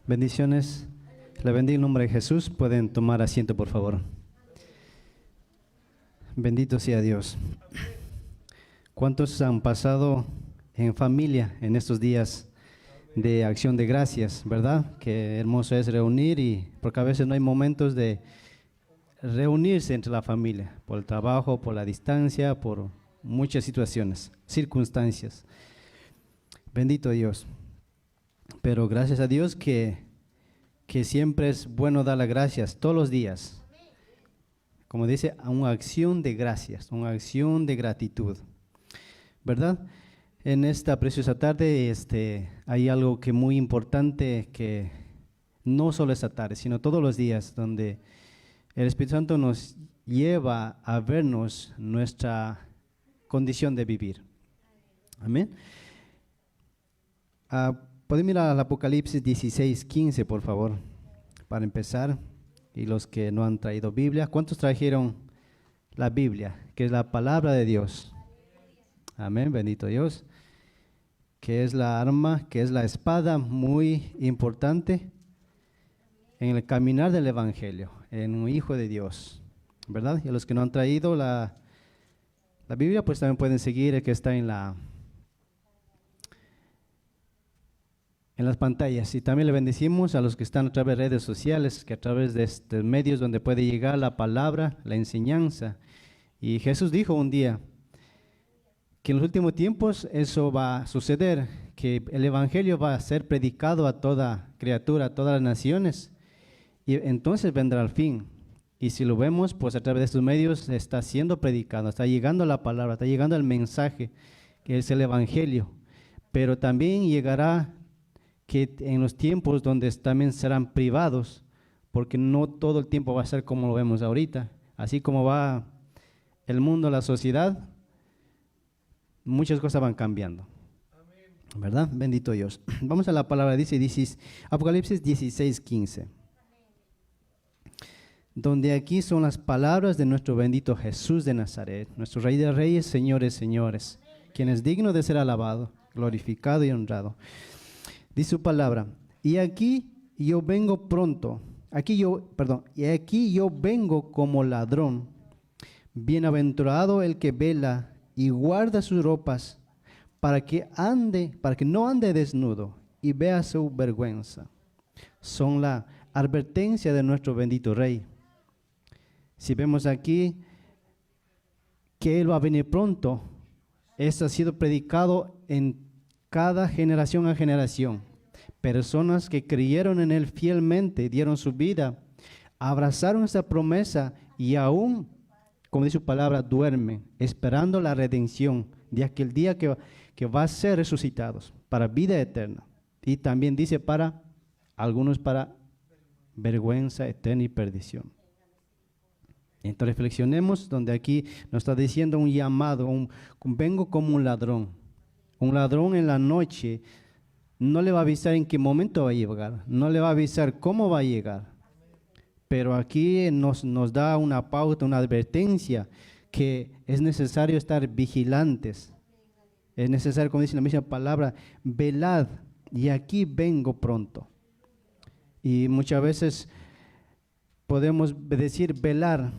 Bendiciones. Le bendiga en nombre de Jesús. Pueden tomar asiento, por favor. Bendito sea Dios. ¿Cuántos han pasado en familia en estos días de acción de gracias, verdad? Qué hermoso es reunir, porque a veces no hay momentos de reunirse entre la familia, por el trabajo, por la distancia, por muchas situaciones, circunstancias. Bendito Dios. Pero gracias a Dios que siempre es bueno dar las gracias todos los días. Como dice, una acción de gracias, una acción de gratitud, ¿verdad? En esta preciosa tarde hay algo que muy importante, que no solo esta tarde, sino todos los días, donde el Espíritu Santo nos lleva a vernos nuestra condición de vivir. Amén. Pueden mirar al Apocalipsis 16:15, por favor, para empezar. Y los que no han traído Biblia, ¿cuántos trajeron la Biblia, que es la palabra de Dios? Amén, bendito Dios. Que es la arma, que es la espada muy importante en el caminar del Evangelio, en un hijo de Dios, ¿verdad? Y a los que no han traído la Biblia, pues también pueden seguir el que está en las pantallas. Y también le bendecimos a los que están a través de redes sociales, que a través de estos medios donde puede llegar la palabra, la enseñanza. Y Jesús dijo un día que en los últimos tiempos eso va a suceder, que el Evangelio va a ser predicado a toda criatura, a todas las naciones, y entonces vendrá el fin. Y si lo vemos, pues a través de estos medios está siendo predicado, está llegando la palabra, está llegando el mensaje, que es el Evangelio. Pero también llegará que en los tiempos donde también serán privados, porque no todo el tiempo va a ser como lo vemos ahorita. Así como va el mundo, la sociedad, muchas cosas van cambiando. Amén. ¿Verdad? Bendito Dios. Vamos a la palabra, dice Apocalipsis 16:15. Donde aquí son las palabras de nuestro bendito Jesús de Nazaret, nuestro Rey de Reyes, Señores, Señores, quien es digno de ser alabado, glorificado y honrado. Dice su palabra: y aquí yo vengo pronto, y aquí yo vengo como ladrón. Bienaventurado el que vela y guarda sus ropas, para que no ande desnudo y vea su vergüenza. Son la advertencia de nuestro bendito Rey. Si vemos aquí que Él va a venir pronto, esto ha sido predicado en cada generación a generación. Personas que creyeron en Él fielmente, dieron su vida, abrazaron esa promesa y aún, como dice su palabra, duermen, esperando la redención de aquel día que va a ser resucitados para vida eterna. Y también dice para algunos para vergüenza eterna y perdición. Entonces reflexionemos donde aquí nos está diciendo un llamado, vengo como un ladrón. Un ladrón en la noche no le va a avisar en qué momento va a llegar, no le va a avisar cómo va a llegar. Pero aquí nos da una pauta, una advertencia, que es necesario estar vigilantes. Es necesario, como dice la misma palabra, velad, y aquí vengo pronto. Y muchas veces podemos decir velar,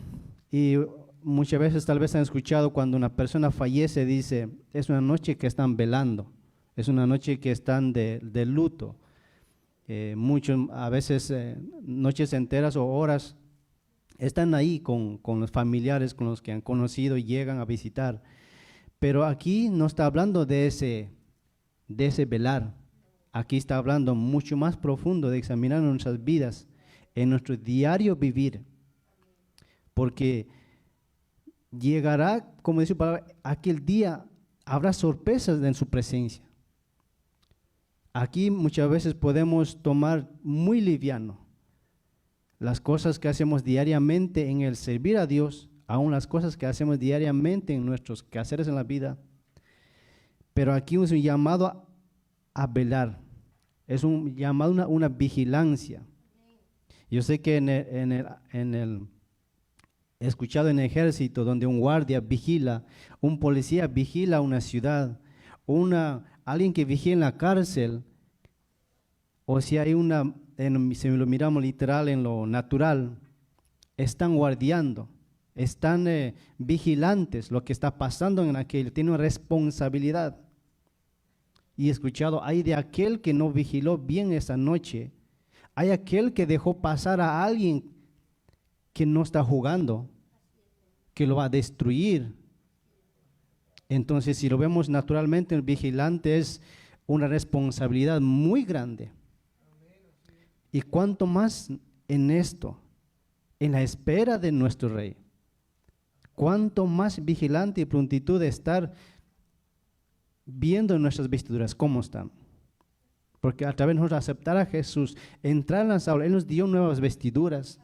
y muchas veces tal vez han escuchado cuando una persona fallece, dice, es una noche que están velando, es una noche que están de luto. Muchos, a veces noches enteras o horas, están ahí con los familiares, con los que han conocido y llegan a visitar. Pero aquí no está hablando de ese velar. Aquí está hablando mucho más profundo de examinar nuestras vidas, en nuestro diario vivir. Porque llegará, como dice su palabra, aquel día habrá sorpresas en su presencia. Aquí muchas veces podemos tomar muy liviano las cosas que hacemos diariamente en el servir a Dios, aún las cosas que hacemos diariamente en nuestros quehaceres en la vida. Pero aquí es un llamado a velar, es un llamado a una vigilancia. Yo sé que he escuchado en el ejército donde un guardia vigila, un policía vigila una ciudad, alguien que vigila en la cárcel, o si hay una si lo miramos literal en lo natural, están guardiando, están vigilantes lo que está pasando en aquel, tienen responsabilidad. Y he escuchado, hay de aquel que no vigiló bien esa noche, hay aquel que dejó pasar a alguien que no está jugando, que lo va a destruir. Entonces, si lo vemos naturalmente, el vigilante es una responsabilidad muy grande. Y cuanto más en esto, en la espera de nuestro Rey, cuanto más vigilante y prontitud de estar viendo nuestras vestiduras cómo están. Porque a través de nosotros aceptar a Jesús, entrar en las aulas, Él nos dio nuevas vestiduras.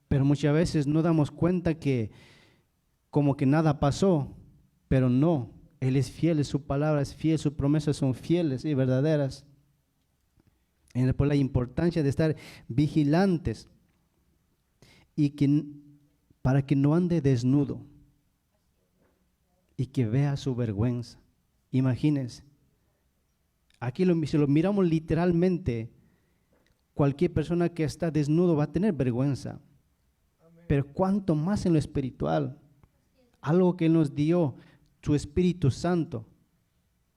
Pero muchas veces no damos cuenta que como que nada pasó, pero no. Él es fiel, su palabra es fiel, sus promesas son fieles y verdaderas. Por la importancia de estar vigilantes y para que no ande desnudo y que vea su vergüenza. Imagínense, aquí si lo miramos literalmente, cualquier persona que está desnudo va a tener vergüenza. Pero cuanto más en lo espiritual, algo que Él nos dio, su Espíritu Santo,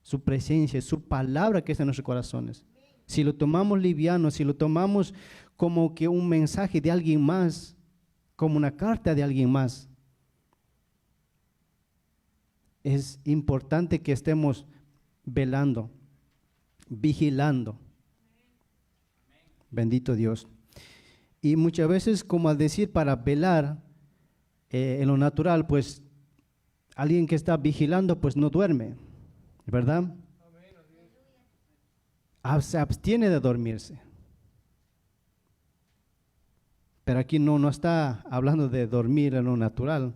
su presencia, su palabra que está en nuestros corazones. Si lo tomamos liviano, si lo tomamos como que un mensaje de alguien más, como una carta de alguien más, es importante que estemos velando, vigilando. Bendito Dios. Y muchas veces, como al decir, para velar en lo natural, pues alguien que está vigilando, pues no duerme, ¿verdad? Se abstiene de dormirse. Pero aquí no está hablando de dormir en lo natural,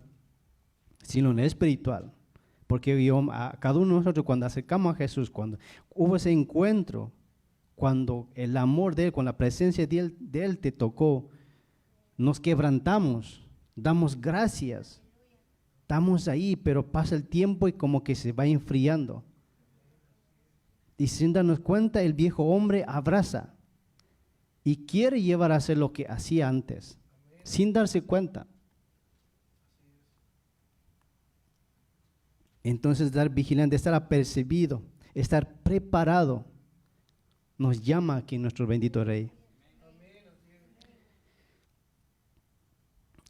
sino en lo espiritual. Porque a cada uno de nosotros, cuando acercamos a Jesús, cuando hubo ese encuentro, cuando el amor de Él, con la presencia de Él te tocó, nos quebrantamos, damos gracias, estamos ahí, pero pasa el tiempo y como que se va enfriando. Y sin darnos cuenta, el viejo hombre abraza y quiere llevar a hacer lo que hacía antes, sin darse cuenta. Entonces, estar vigilante, estar apercibido, estar preparado, nos llama aquí nuestro bendito Rey.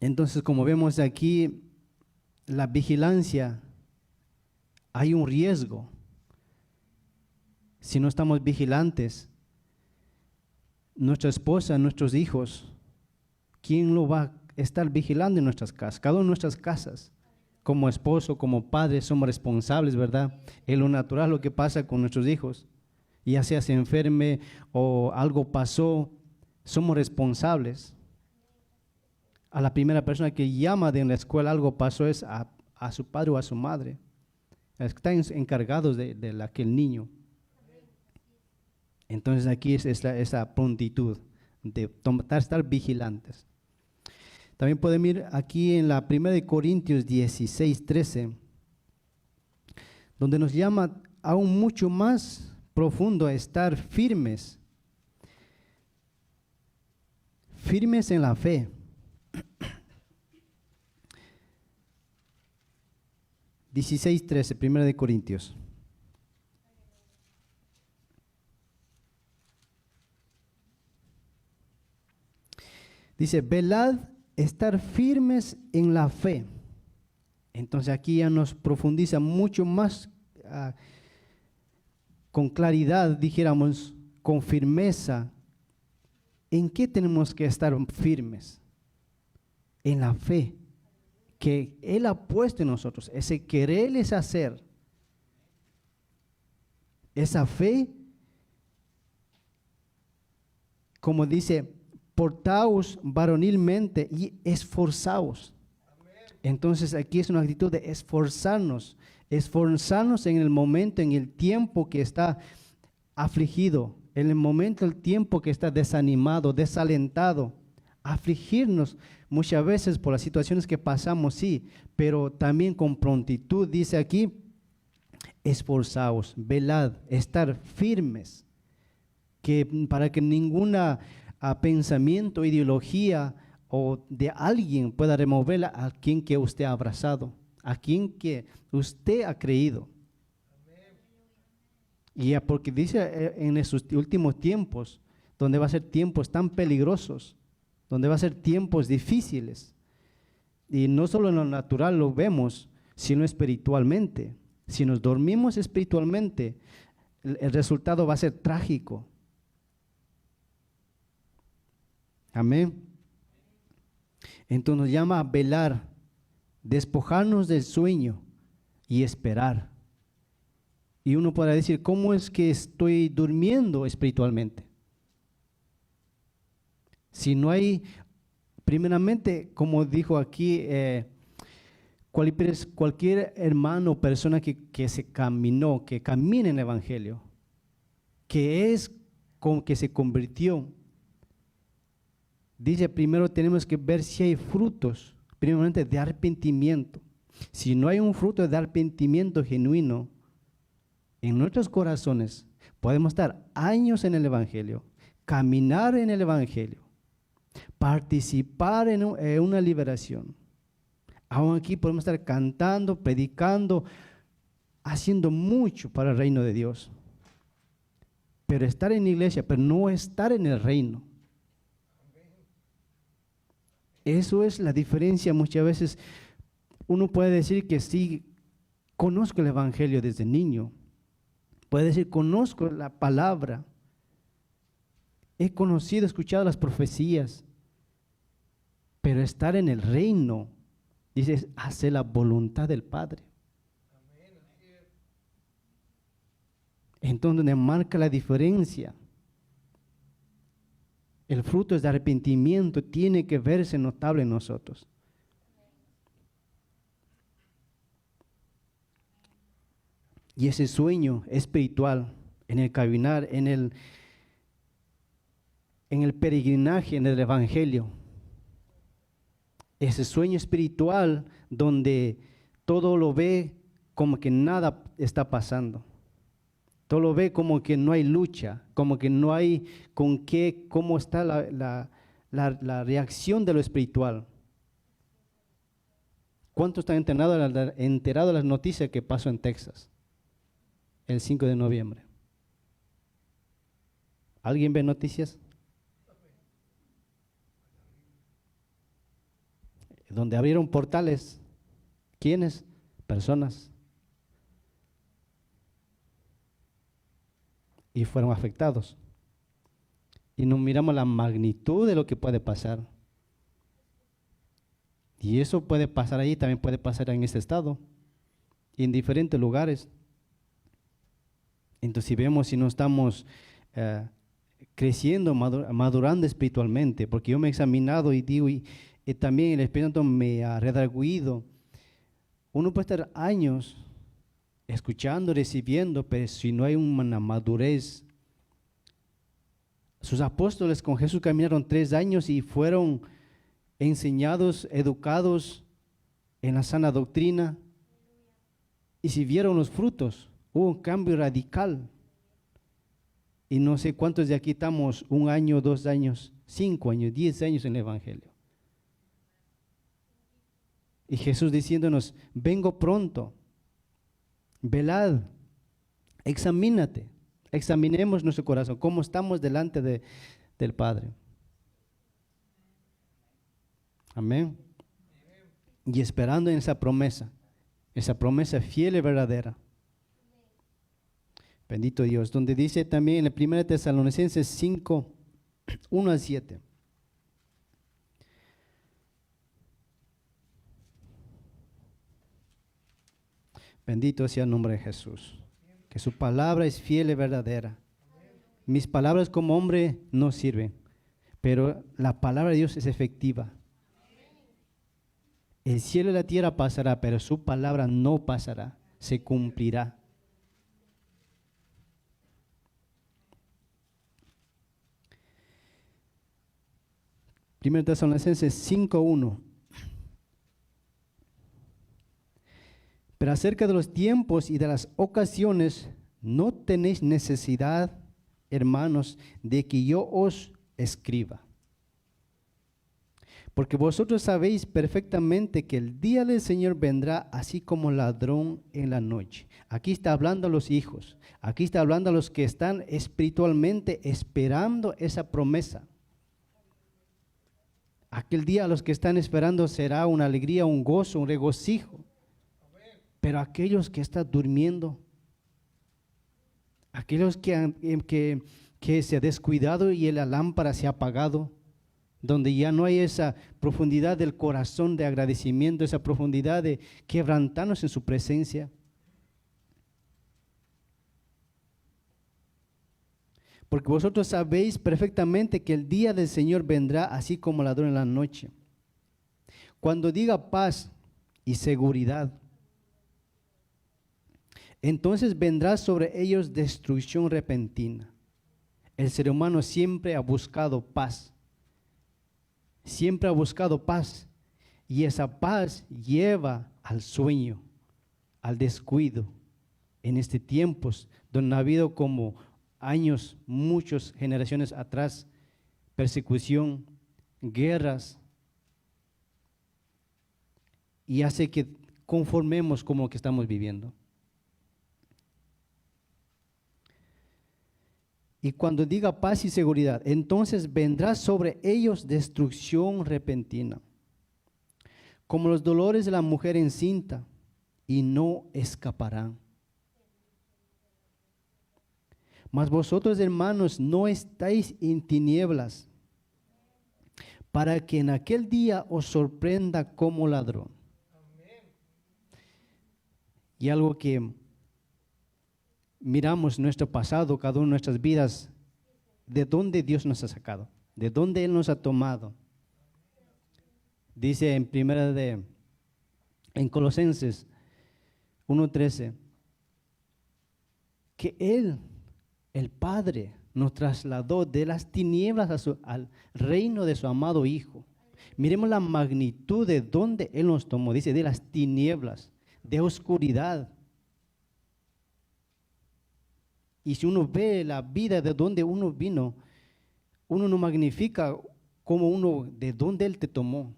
Entonces, como vemos aquí, la vigilancia, hay un riesgo. Si no estamos vigilantes, nuestra esposa, nuestros hijos, ¿quién lo va a estar vigilando en nuestras casas? Cada una de nuestras casas, como esposo, como padre, somos responsables, ¿verdad? En lo natural, lo que pasa con nuestros hijos, ya sea se enferme o algo pasó, somos responsables. A la primera persona que llama de en la escuela algo pasó es a su padre o a su madre. Están encargados de aquel niño. Entonces aquí es esa prontitud de estar vigilantes. También pueden ir aquí en la 1 Corintios 16:13, donde nos llama aún mucho más profundo a estar firmes. Firmes en la fe. (16:13), 1 Corintios. Dice, velad, estar firmes en la fe. Entonces aquí ya nos profundiza mucho más con claridad, dijéramos, con firmeza. ¿En qué tenemos que estar firmes? En la fe que Él ha puesto en nosotros, ese querer es hacer. Esa fe, como dice, portaos varonilmente y esforzaos. Entonces aquí es una actitud de esforzarnos en el momento, en el tiempo que está afligido, en el momento, el tiempo que está desanimado, desalentado. Afligirnos muchas veces por las situaciones que pasamos, sí, pero también con prontitud, dice aquí, esforzaos, velad, estar firmes. que para que ninguna pensamiento, ideología o de alguien pueda removerla a quien que usted ha abrazado, a quien que usted ha creído. Y ya porque dice en esos últimos tiempos, donde va a ser tiempos tan peligrosos, donde va a ser tiempos difíciles. Y no solo en lo natural lo vemos, sino espiritualmente. Si nos dormimos espiritualmente, el resultado va a ser trágico. Amén. Entonces nos llama a velar, despojarnos del sueño y esperar. Y uno podrá decir, ¿cómo es que estoy durmiendo espiritualmente? Si no hay, primeramente, como dijo aquí, cualquier hermano o persona que se caminó, que camina en el Evangelio, que se convirtió, dice, primero tenemos que ver si hay frutos, primeramente de arrepentimiento. Si no hay un fruto de arrepentimiento genuino en nuestros corazones, podemos estar años en el Evangelio, caminar en el Evangelio, participar en una liberación. Aún aquí podemos estar cantando, predicando, haciendo mucho para el reino de Dios. Pero estar en la iglesia, pero no estar en el reino. Eso es la diferencia. Muchas veces uno puede decir que sí, conozco el Evangelio desde niño. Puede decir, conozco la palabra. He conocido, escuchado las profecías. Pero estar en el reino, dice, hacer la voluntad del Padre. Entonces, donde marca la diferencia. El fruto de arrepentimiento tiene que verse notable en nosotros. Y ese sueño espiritual en el caminar, en el peregrinaje, en el Evangelio. Ese sueño espiritual donde todo lo ve como que nada está pasando. Todo lo ve como que no hay lucha, como que no hay cómo está la reacción de lo espiritual. ¿Cuántos están enterados de las noticias que pasó en Texas el 5 de noviembre? ¿Alguien ve noticias? Donde abrieron portales. ¿Quiénes? Personas. Y fueron afectados. Y nos miramos la magnitud de lo que puede pasar. Y eso puede pasar ahí, también puede pasar en este estado. Y en diferentes lugares. Entonces si vemos si no estamos creciendo, madurando espiritualmente, porque yo me he examinado y digo, y también el Espíritu Santo me ha redarguido. Uno puede estar años escuchando, recibiendo, pero si no hay una madurez. Sus apóstoles con Jesús caminaron 3 años y fueron enseñados, educados en la sana doctrina. Y si vieron los frutos, hubo un cambio radical. Y no sé cuántos de aquí estamos 1 año, 2 años, 5 años, 10 años en el Evangelio. Y Jesús diciéndonos, vengo pronto, velad, examínate, examinemos nuestro corazón, cómo estamos delante del Padre. Amén. Y esperando en esa promesa fiel y verdadera. Bendito Dios, donde dice también en 1 Tesalonicenses 5, 1-7. Bendito sea el nombre de Jesús. Que su palabra es fiel y verdadera. Mis palabras como hombre no sirven, pero la palabra de Dios es efectiva. El cielo y la tierra pasará, pero su palabra no pasará, se cumplirá. Primero Tesalonicenses 5:1. Pero acerca de los tiempos y de las ocasiones, no tenéis necesidad hermanos, de que yo os escriba. Porque vosotros sabéis perfectamente que el día del Señor vendrá así como ladrón en la noche. Aquí está hablando a los hijos. Aquí está hablando a los que están espiritualmente esperando esa promesa. Aquel día a los que están esperando será una alegría, un gozo, un regocijo. Pero aquellos que están durmiendo, aquellos que se ha descuidado y la lámpara se ha apagado, donde ya no hay esa profundidad del corazón de agradecimiento, esa profundidad de quebrantarnos en su presencia. Porque vosotros sabéis perfectamente que el día del Señor vendrá así como ladrón en la noche. Cuando diga paz y seguridad, entonces vendrá sobre ellos destrucción repentina. El ser humano siempre ha buscado paz. Siempre ha buscado paz. Y esa paz lleva al sueño, al descuido. En este tiempo, donde ha habido como años, muchas generaciones atrás, persecución, guerras, y hace que conformemos como que estamos viviendo. Y cuando diga paz y seguridad, entonces vendrá sobre ellos destrucción repentina, como los dolores de la mujer encinta, y no escaparán. Mas vosotros, hermanos, no estáis en tinieblas, para que en aquel día os sorprenda como ladrón. Y algo que miramos nuestro pasado, cada una de nuestras vidas, de dónde Dios nos ha sacado, de dónde Él nos ha tomado. Dice en Colosenses 1:13, que Él, el Padre, nos trasladó de las tinieblas al reino de su amado Hijo. Miremos la magnitud de dónde Él nos tomó. Dice, de las tinieblas, de oscuridad. Y si uno ve la vida de donde uno vino, uno no magnifica de dónde Él te tomó.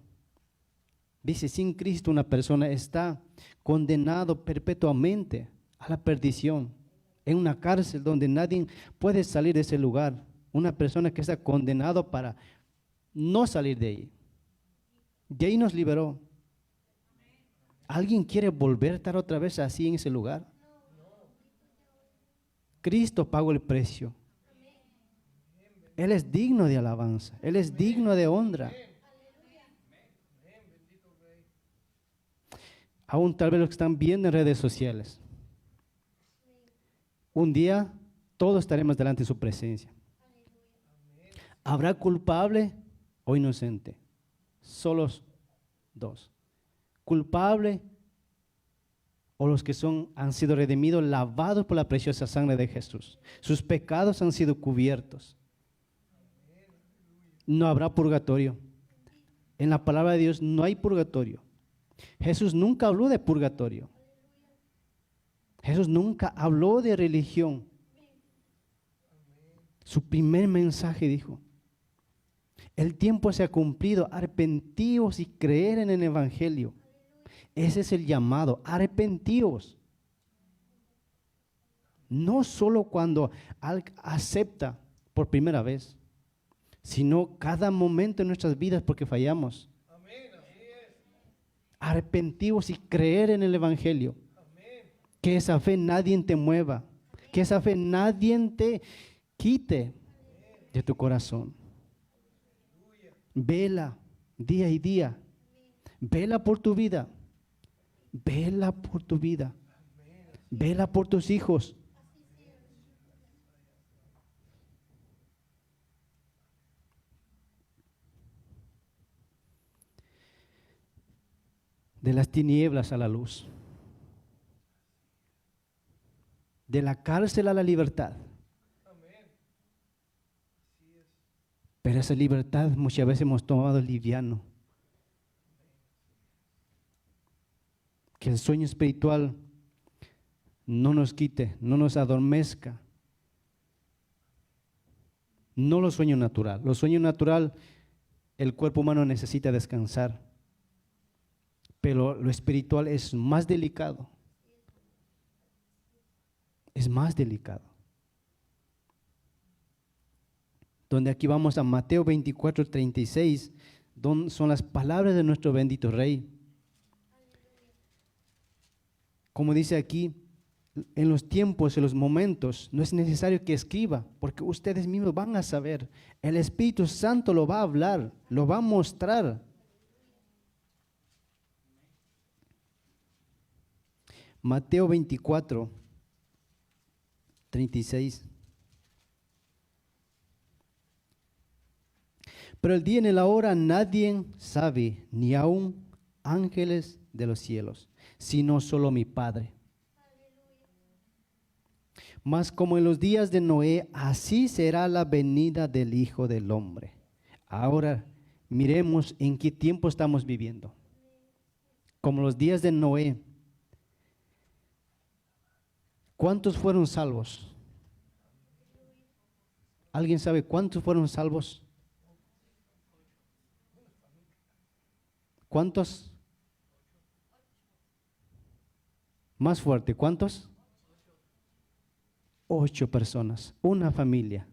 Dice, sin Cristo una persona está condenado perpetuamente a la perdición, en una cárcel donde nadie puede salir de ese lugar. Una persona que está condenado para no salir de ahí. De ahí nos liberó. ¿Alguien quiere volver a estar otra vez así en ese lugar? Cristo pagó el precio. Él es digno de alabanza. Él es digno de honra. Aún tal vez los que están viendo en redes sociales. Un día todos estaremos delante de su presencia. ¿Habrá culpable o inocente? Solo dos. Culpable o los que han sido redimidos, lavados por la preciosa sangre de Jesús. Sus pecados han sido cubiertos. No habrá purgatorio. En la palabra de Dios no hay purgatorio. Jesús nunca habló de purgatorio. Jesús nunca habló de religión. Su primer mensaje dijo, el tiempo se ha cumplido, arrepentíos y creer en el Evangelio. Ese es el llamado, arrepentíos. No solo cuando acepta por primera vez, sino cada momento en nuestras vidas porque fallamos. Arrepentíos y creer en el Evangelio. Que esa fe nadie te mueva, que esa fe nadie te quite de tu corazón. Vela día y día. Vela por tu vida. Vela por tu vida. Vela por tus hijos. De las tinieblas a la luz. De la cárcel a la libertad. Pero esa libertad muchas veces hemos tomado liviano. Que el sueño espiritual no nos quite, no nos adormezca. No los sueños naturales. Los sueños naturales, el cuerpo humano necesita descansar. Pero lo espiritual es más delicado. Es más delicado. Donde aquí vamos a Mateo 24:36, donde son las palabras de nuestro bendito Rey. Como dice aquí, en los tiempos, en los momentos, no es necesario que escriba, porque ustedes mismos van a saber. El Espíritu Santo lo va a hablar, lo va a mostrar. Mateo 24:36. Pero el día ni la hora nadie sabe, ni aun ángeles de los cielos, sino solo mi Padre. Mas como en los días de Noé, así será la venida del Hijo del Hombre. Ahora miremos en qué tiempo estamos viviendo. Como los días de Noé, ¿cuántos fueron salvos? ¿Alguien sabe cuántos fueron salvos? ¿Cuántos? Más fuerte, ¿cuántos? 8 personas, una familia.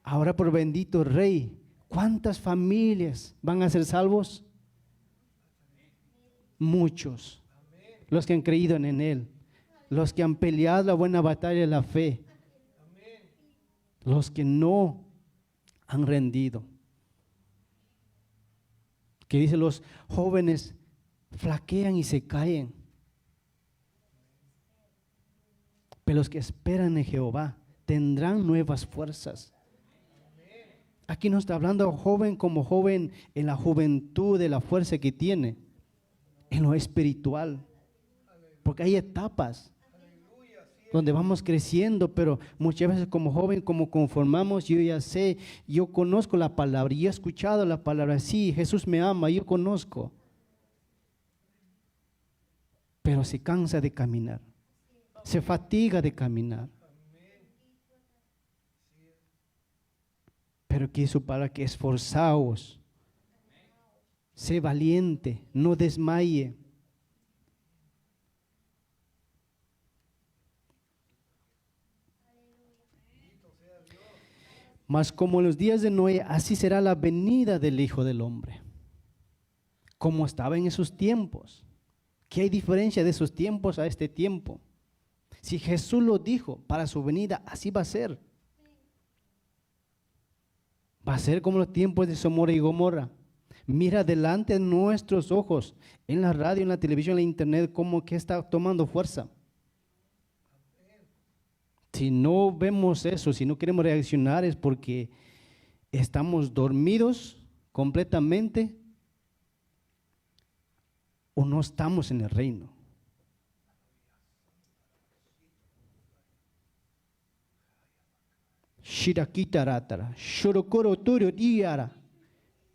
Ahora por bendito Rey, ¿cuántas familias van a ser salvos? Muchos. Los que han creído en Él, los que han peleado la buena batalla de la fe, los que no han rendido. Que dice, los jóvenes flaquean y se caen, pero los que esperan en Jehová tendrán nuevas fuerzas. Aquí no está hablando joven como joven en la juventud de la fuerza que tiene, en lo espiritual, porque hay etapas donde vamos creciendo, pero muchas veces como joven, como conformamos, yo ya sé, yo conozco la palabra, yo he escuchado la palabra, sí, Jesús me ama, yo conozco, pero se cansa de caminar, se fatiga de caminar. Pero que su palabra, que esforzaos, sé valiente, no desmaye. Mas como en los días de Noé, así será la venida del Hijo del Hombre. Como estaba en esos tiempos. ¿Qué hay diferencia de esos tiempos a este tiempo? Si Jesús lo dijo, para su venida, así va a ser. Va a ser como los tiempos de Sodoma y Gomorra. Mira delante de nuestros ojos, en la radio, en la televisión, en la internet, cómo que está tomando fuerza. Si no vemos eso, si no queremos reaccionar, es porque estamos dormidos completamente o no estamos en el reino. Shirakitaratara, shorokoro turo diara,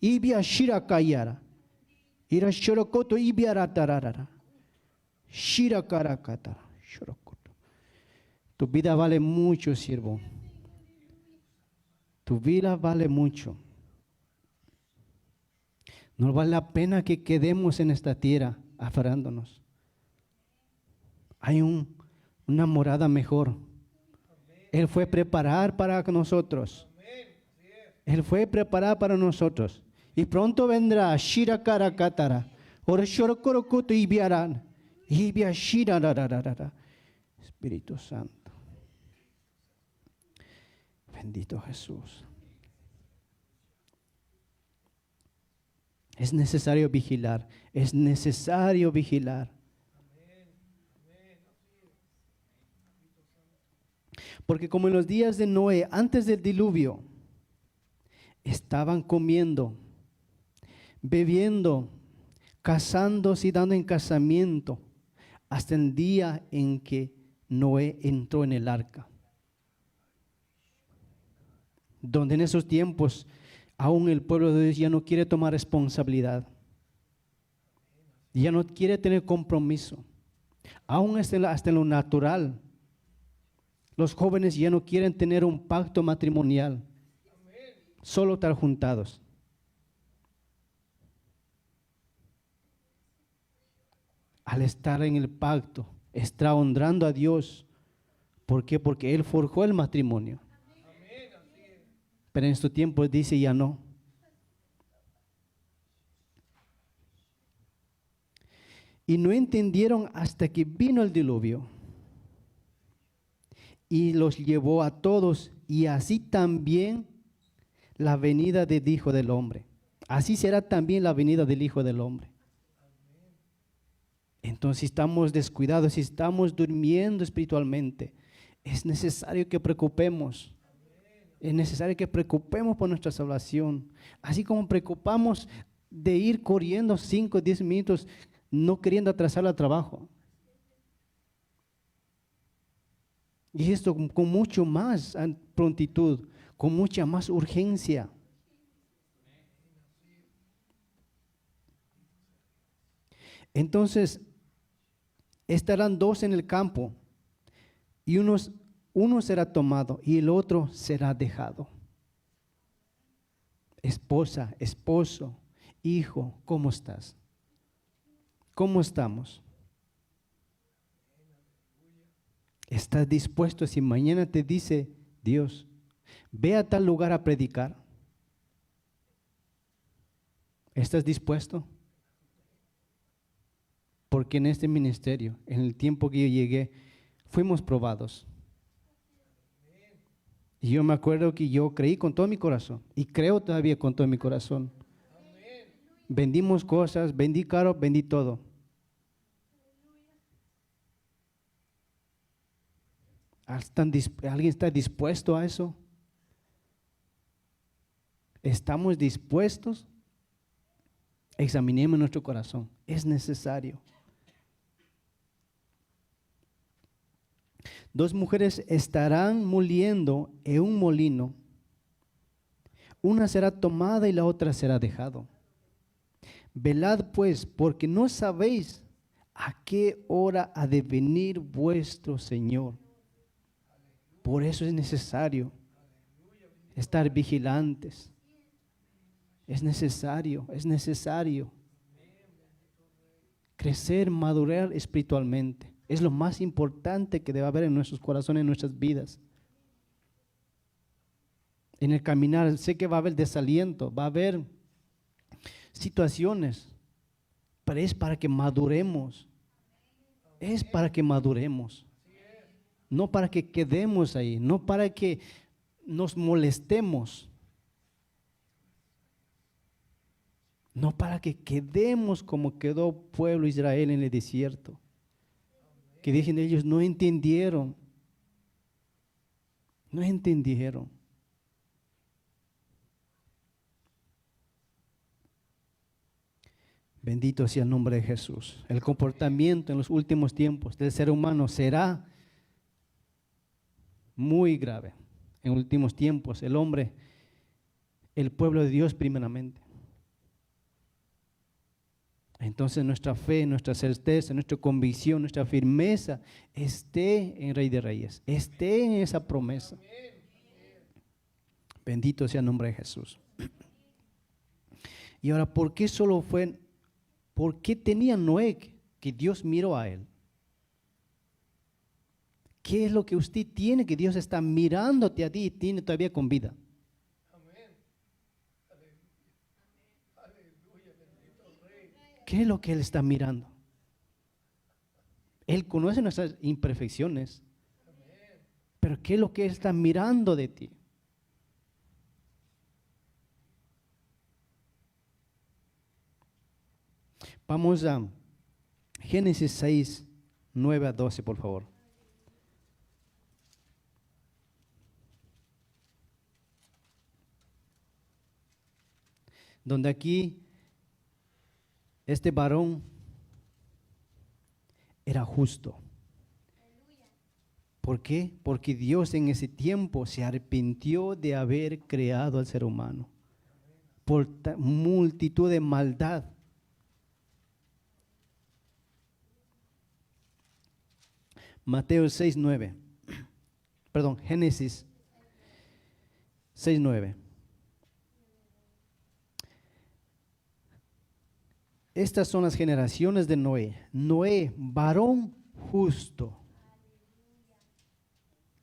ibia shirakayara, ira shorokoto ibiaratarara, shirakarakata, shorokoto. Tu vida vale mucho, siervo. Tu vida vale mucho. No vale la pena que quedemos en esta tierra aferrándonos. Hay una morada mejor. Él fue preparar para nosotros. Él fue preparar para nosotros. Y pronto vendrá Shirakara Katara. Orashorokorokoto Ibiaran. Ibia Shirarararara. Espíritu Santo. Bendito Jesús. Es necesario vigilar. Es necesario vigilar. Porque como en los días de Noé, antes del diluvio, estaban comiendo, bebiendo, casándose y dando en casamiento, hasta el día en que Noé entró en el arca. Donde en esos tiempos, aún el pueblo de Dios ya no quiere tomar responsabilidad. Ya no quiere tener compromiso. Aún hasta en lo natural. Los jóvenes ya no quieren tener un pacto matrimonial, solo estar juntados. Al estar en el pacto, está honrando a Dios. ¿Por qué? Porque Él forjó el matrimonio. Pero en estos tiempos dice ya no. Y no entendieron hasta que vino el diluvio y los llevó a todos, y así también la venida del Hijo del Hombre. Así será también la venida del Hijo del Hombre. Entonces, si estamos descuidados, si estamos durmiendo espiritualmente, es necesario que preocupemos. Es necesario que preocupemos por nuestra salvación. Así como preocupamos de ir corriendo 5 o 10 minutos, no queriendo atrasar al trabajo. Y esto con mucho más prontitud, con mucha más urgencia. Entonces, estarán 2 en el campo, y uno será tomado y el otro será dejado. Esposa, esposo, hijo, ¿cómo estás? ¿Cómo estamos? ¿Estás dispuesto? Si mañana te dice Dios, ve a tal lugar a predicar, ¿estás dispuesto? Porque en este ministerio, en el tiempo que yo llegué, fuimos probados. Y yo me acuerdo que yo creí con todo mi corazón, y creo todavía con todo mi corazón. Vendimos cosas, vendí caro, vendí todo. ¿Alguien está dispuesto a eso? ¿Estamos dispuestos? Examinemos nuestro corazón. Es necesario. 2 mujeres estarán moliendo en un molino. Una será tomada y la otra será dejada. Velad pues, porque no sabéis a qué hora ha de venir vuestro Señor. Por eso es necesario estar vigilantes. Es necesario crecer, madurar espiritualmente. Es lo más importante que debe haber en nuestros corazones, en nuestras vidas. En el caminar, sé que va a haber desaliento, va a haber situaciones, pero es para que maduremos. Es para que maduremos. No para que quedemos ahí, no para que nos molestemos. No para que quedemos como quedó pueblo Israel en el desierto. Que dicen ellos, no entendieron. No entendieron. Bendito sea el nombre de Jesús. El comportamiento en los últimos tiempos del ser humano será muy grave. En los últimos tiempos, el hombre, el pueblo de Dios primeramente. Entonces nuestra fe, nuestra certeza, nuestra convicción, nuestra firmeza esté en Rey de Reyes, esté en esa promesa. Bendito sea el nombre de Jesús. Y ahora, ¿por qué tenía Noé que Dios miró a él? ¿Qué es lo que usted tiene que Dios está mirándote a ti y tiene todavía con vida? ¿Qué es lo que Él está mirando? Él conoce nuestras imperfecciones, pero ¿qué es lo que Él está mirando de ti? Vamos a Génesis 6, 9 a 12, por favor. Donde aquí este varón era justo. ¿Por qué? Porque Dios en ese tiempo se arrepintió de haber creado al ser humano por multitud de maldad. Mateo 6, 9. Génesis 6:9. Estas son las generaciones de Noé. Noé, varón justo,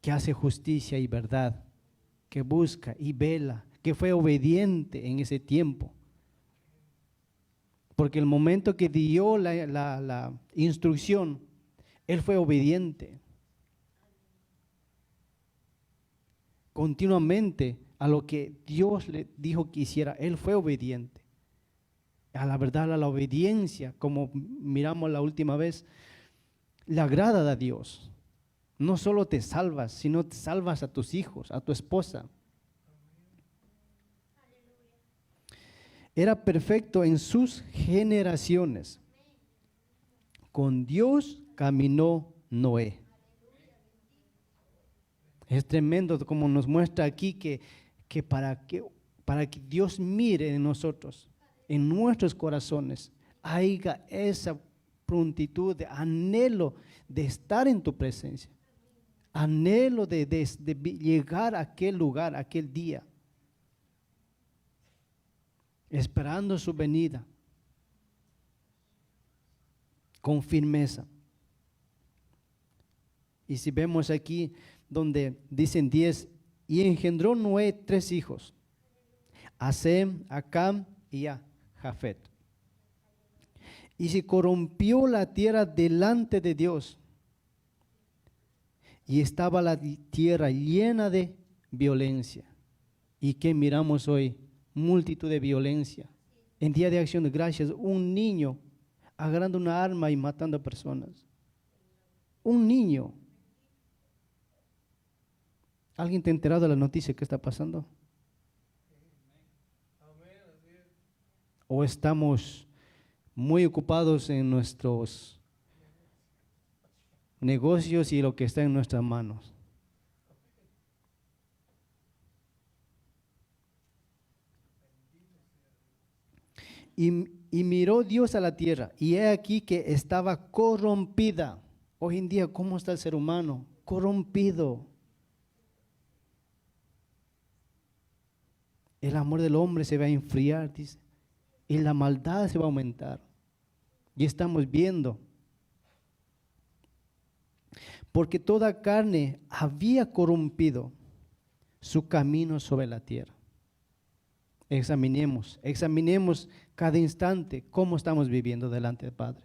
que hace justicia y verdad, que busca y vela, que fue obediente en ese tiempo. Porque el momento que dio la instrucción, él fue obediente. Continuamente a lo que Dios le dijo que hiciera, él fue obediente. A la verdad, a la obediencia, como miramos la última vez, le agrada a Dios. No solo te salvas, sino te salvas a tus hijos, a tu esposa. Era perfecto en sus generaciones. Con Dios caminó Noé. Es tremendo como nos muestra aquí que para que Dios mire en nosotros, en nuestros corazones, haya esa prontitud de anhelo de estar en tu presencia, anhelo de llegar a aquel lugar, a aquel día, esperando su venida con firmeza. Y si vemos aquí donde dicen 10, y engendró Noé 3 hijos, a Sem, a Cam y a Jafet. Y se corrompió la tierra delante de Dios, y estaba la tierra llena de violencia. ¿Y qué miramos hoy? Multitud de violencia. En Día de Acción de Gracias, un niño agarrando una arma y matando a personas. Un niño. ¿Alguien te ha enterado de la noticia que está pasando? ¿O estamos muy ocupados en nuestros negocios y lo que está en nuestras manos? Y miró Dios a la tierra, y he aquí que estaba corrompida. Hoy en día, ¿cómo está el ser humano? Corrompido. El amor del hombre se va a enfriar, dice, y la maldad se va a aumentar. Y estamos viendo. Porque toda carne había corrompido su camino sobre la tierra. Examinemos cada instante cómo estamos viviendo delante del Padre.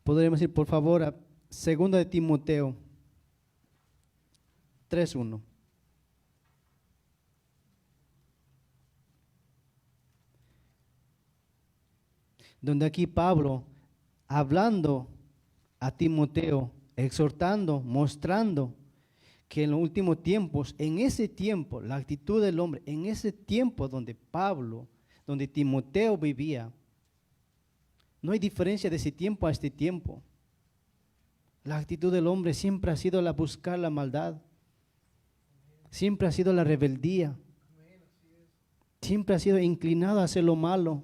Podríamos ir por favor a 2 de Timoteo 3:1. Donde aquí Pablo, hablando a Timoteo, exhortando, mostrando que en los últimos tiempos, en ese tiempo, la actitud del hombre, en ese tiempo donde Timoteo vivía, no hay diferencia de ese tiempo a este tiempo. La actitud del hombre siempre ha sido la buscar la maldad, siempre ha sido la rebeldía, siempre ha sido inclinado a hacer lo malo.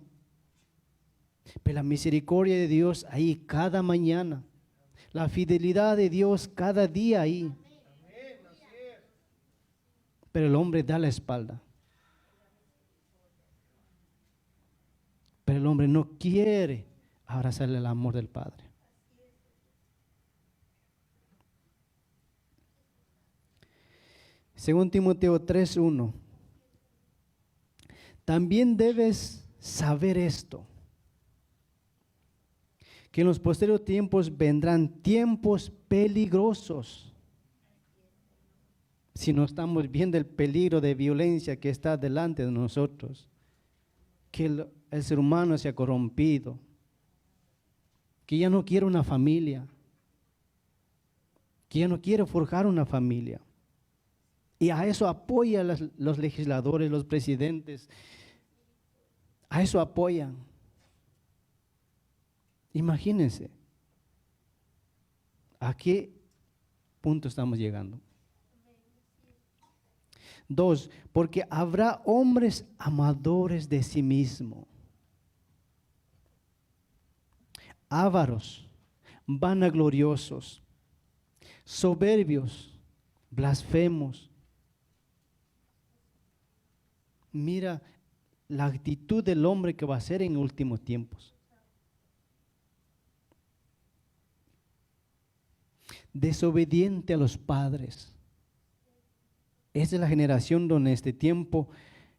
Pero la misericordia de Dios ahí cada mañana, la fidelidad de Dios cada día ahí. Pero el hombre da la espalda. Pero el hombre no quiere abrazarle el amor del Padre. Según Timoteo 3:1, también debes saber esto, que en los posteriores tiempos vendrán tiempos peligrosos. Si no estamos viendo el peligro de violencia que está delante de nosotros, que el ser humano se ha corrompido, que ya no quiere una familia, que ya no quiere forjar una familia. Y a eso apoyan los legisladores, los presidentes, a eso apoyan. Imagínense, ¿a qué punto estamos llegando? 2, porque habrá hombres amadores de sí mismo, ávaros, vanagloriosos, soberbios, blasfemos. Mira la actitud del hombre que va a ser en últimos tiempos. Desobediente a los padres. Esa es la generación donde en este tiempo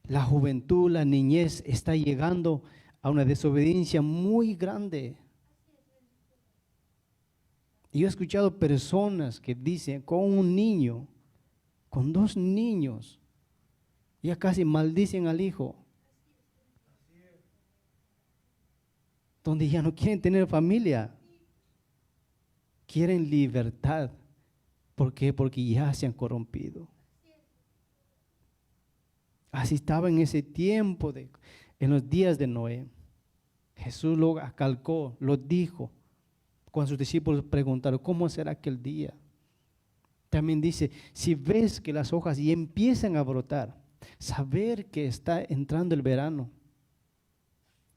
la juventud, la niñez está llegando a una desobediencia muy grande. Yo he escuchado personas que dicen con un niño, con 2 niños, ya casi maldicen al hijo. Donde ya no quieren tener familia. Quieren libertad. ¿Por qué? Porque ya se han corrompido. Así estaba en ese tiempo, en los días de Noé. Jesús lo acalcó, lo dijo. Cuando sus discípulos preguntaron, ¿cómo será aquel día? También dice, si ves que las hojas ya empiezan a brotar, saber que está entrando el verano.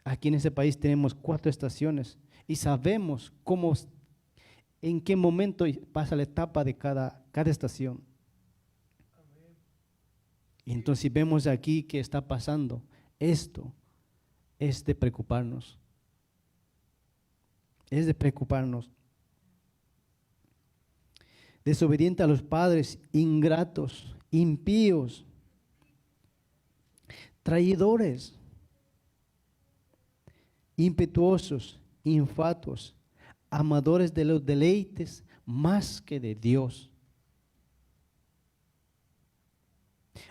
Aquí en ese país tenemos 4 estaciones y sabemos en qué momento pasa la etapa de cada estación. Y entonces vemos aquí que está pasando esto, es de preocuparnos. Es de preocuparnos. Desobediente a los padres, ingratos, impíos, traidores, impetuosos, infatuos, amadores de los deleites más que de Dios.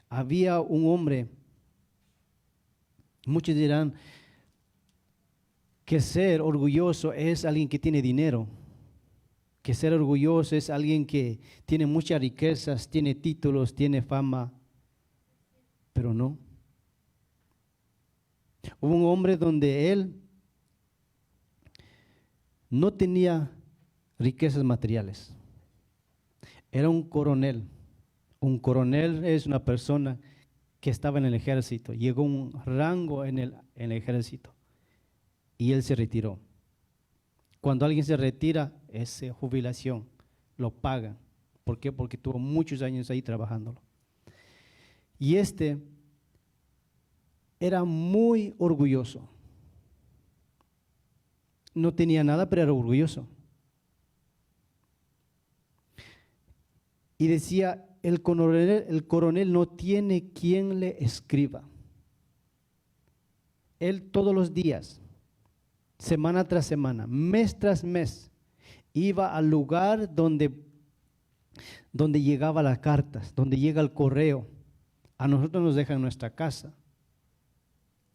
Había un hombre, muchos dirán que ser orgulloso es alguien que tiene dinero, que ser orgulloso es alguien que tiene muchas riquezas, tiene títulos, tiene fama, pero no. Hubo un hombre donde él no tenía riquezas materiales, era un coronel. Un coronel es una persona que estaba en el ejército, llegó a un rango en el ejército y él se retiró. Cuando alguien se retira, es jubilación, lo pagan. ¿Por qué? Porque tuvo muchos años ahí trabajándolo. Y era muy orgulloso. No tenía nada, pero era orgulloso. Y decía, el coronel no tiene quien le escriba. Él todos los días, semana tras semana, mes tras mes, iba al lugar donde llegaban las cartas, donde llega el correo. A nosotros nos dejan en nuestra casa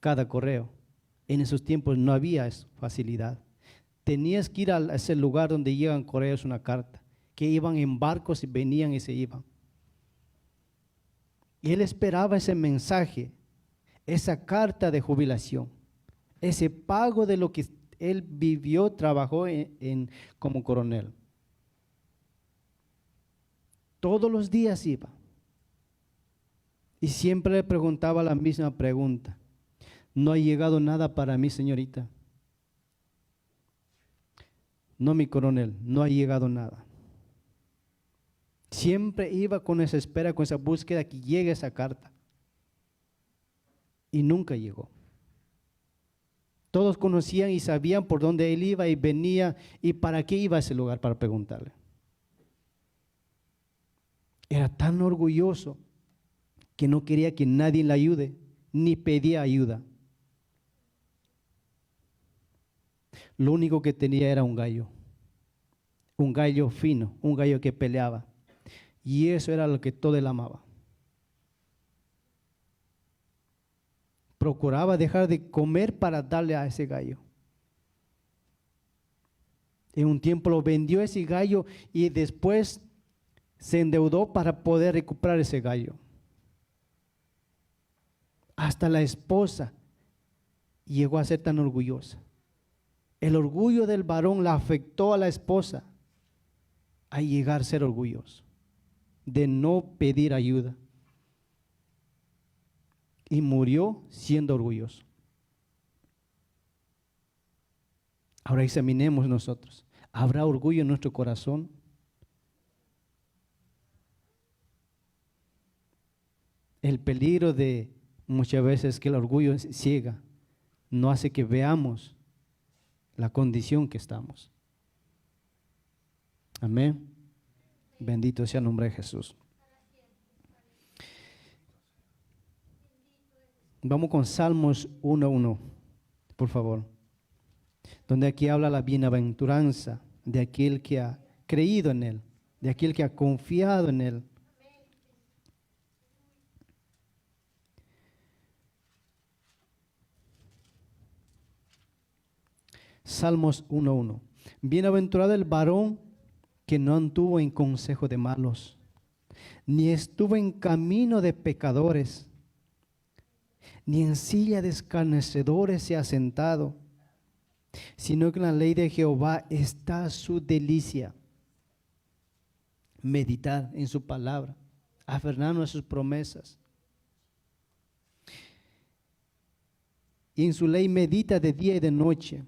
cada correo. En esos tiempos no había esa facilidad. Tenías que ir a ese lugar donde llegan correos, una carta, que iban en barcos y venían y se iban. Y él esperaba ese mensaje, esa carta de jubilación, ese pago de lo que él vivió, trabajó como coronel. Todos los días iba. Y siempre le preguntaba la misma pregunta. ¿No ha llegado nada para mí, señorita? No, mi coronel, no ha llegado nada. Siempre iba con esa espera, con esa búsqueda que llegue esa carta. Y nunca llegó. Todos conocían y sabían por dónde él iba y venía y para qué iba a ese lugar para preguntarle. Era tan orgulloso que no quería que nadie le ayude, ni pedía ayuda. Lo único que tenía era un gallo fino, un gallo que peleaba. Y eso era lo que todo él amaba. Procuraba dejar de comer para darle a ese gallo. En un tiempo lo vendió ese gallo y después se endeudó para poder recuperar ese gallo. Hasta la esposa llegó a ser tan orgullosa. El orgullo del varón la afectó a la esposa a llegar a ser orgulloso, de no pedir ayuda. Y murió siendo orgulloso. Ahora examinemos nosotros. ¿Habrá orgullo en nuestro corazón? El peligro de muchas veces que el orgullo ciega, no hace que veamos la condición que estamos. Amén. Bendito sea el nombre de Jesús. Vamos con Salmos 1:1, por favor. Donde aquí habla la bienaventuranza de aquel que ha creído en Él, de aquel que ha confiado en Él. Salmos 1:1. Bienaventurado el varón que no anduvo en consejo de malos, ni estuvo en camino de pecadores, ni en silla de escarnecedores se ha sentado, sino que en la ley de Jehová está su delicia. Meditar en su palabra, aferrarnos a sus promesas. Y en su ley medita de día y de noche.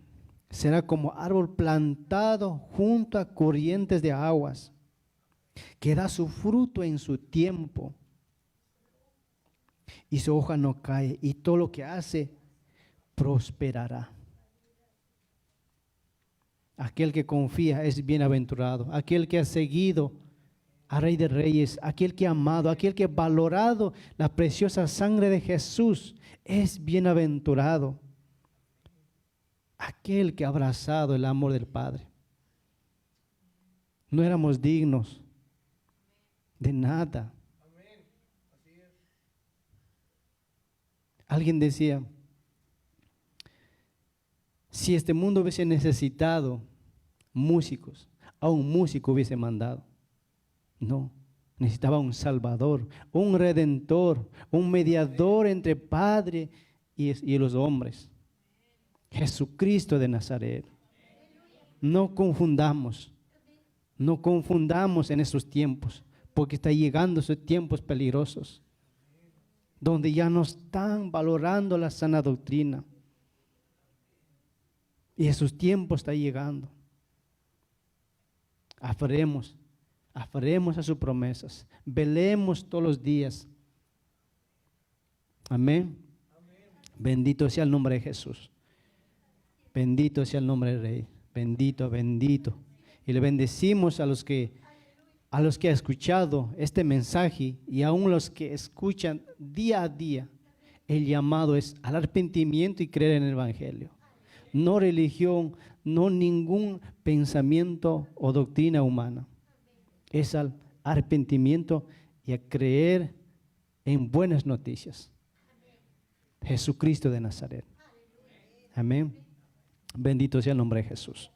Será como árbol plantado junto a corrientes de aguas, que da su fruto en su tiempo, y su hoja no cae, y todo lo que hace prosperará. Aquel que confía es bienaventurado, aquel que ha seguido a Rey de Reyes, aquel que ha amado, aquel que ha valorado la preciosa sangre de Jesús, es bienaventurado. Aquel que ha abrazado el amor del Padre. No éramos dignos de nada. Alguien decía, si este mundo hubiese necesitado músicos, a un músico hubiese mandado. No, necesitaba un Salvador, un Redentor, un mediador entre Padre y los hombres. Jesucristo de Nazaret. No confundamos en esos tiempos, porque está llegando esos tiempos peligrosos, donde ya no están valorando la sana doctrina. Y esos tiempos están llegando. Aferremos a sus promesas, velemos todos los días. Amén. Bendito sea el nombre de Jesús. Bendito sea el nombre del Rey. Bendito, bendito. Y le bendecimos a los que ha escuchado este mensaje, y aún los que escuchan día a día. El llamado es al arrepentimiento y creer en el Evangelio. No religión, no ningún pensamiento o doctrina humana. Es al arrepentimiento y a creer en buenas noticias. Jesucristo de Nazaret. Amén. Bendito sea el nombre de Jesús.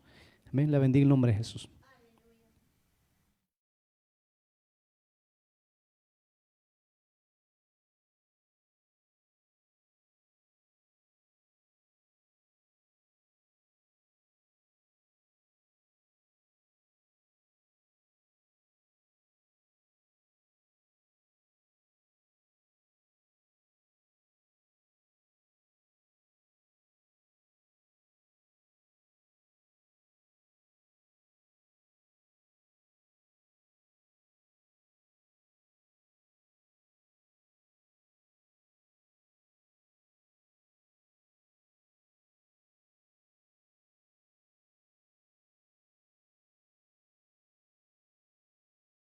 Amén. La bendiga el nombre de Jesús.